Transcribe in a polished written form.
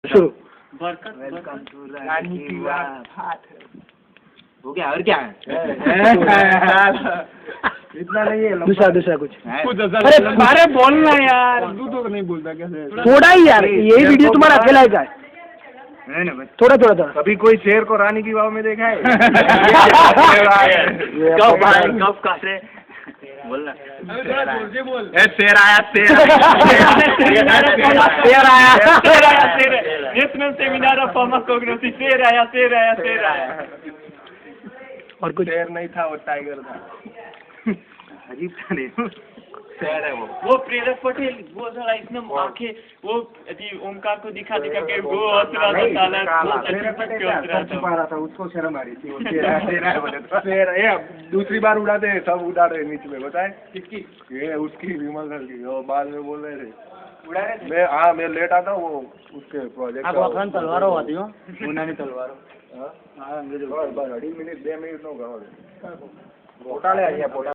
Welcome to रानी की बात। हो गया और क्या इतना नहीं है। दूसरा कुछ अरे बोलना यार, तू तो नहीं बोलता कैसे? थोड़ा ही यार, यही वीडियो तुम्हारा अकेला का है। नहीं ना, थोड़ा थोड़ा थोड़ा। कभी कोई शेर को रानी की वाव में देखा है? कब भाई कब कैसे बोलना? थोड़ा जोर से बोल। शेर आया शेर नेशनल सेमिनार ऑफ फार्माकोग्नोसी। शेर आया शेर आया शेर आया। और कुछ शेर नहीं था, वो टाइगर था। अजीब था नहीं, शेर है वो प्रेरक पटेल वो जरा इतना आंखें वो ओमकार को दिखा दिखा के वो हंस रहा था साला। छुपा रहा था, उसको शर्म आ रही थी। वो शेर है बोले तो शेर है। दूसरी बार उड़ाते हैं, सब उड़ा रहे नीचे में। बताए किसकी? ये उसकी विमल सर की। वो बाद में बोल रहे थे उड़ा रहे। मैं हाँ मैं लेट आता हूँ, वो उसके प्रोजेक्ट तलवारों आती हो मुनानी तलवारों। हाँ बस 2.5 मिनट 2 मिनट नो गाँव फोटा ले आइए फोटा।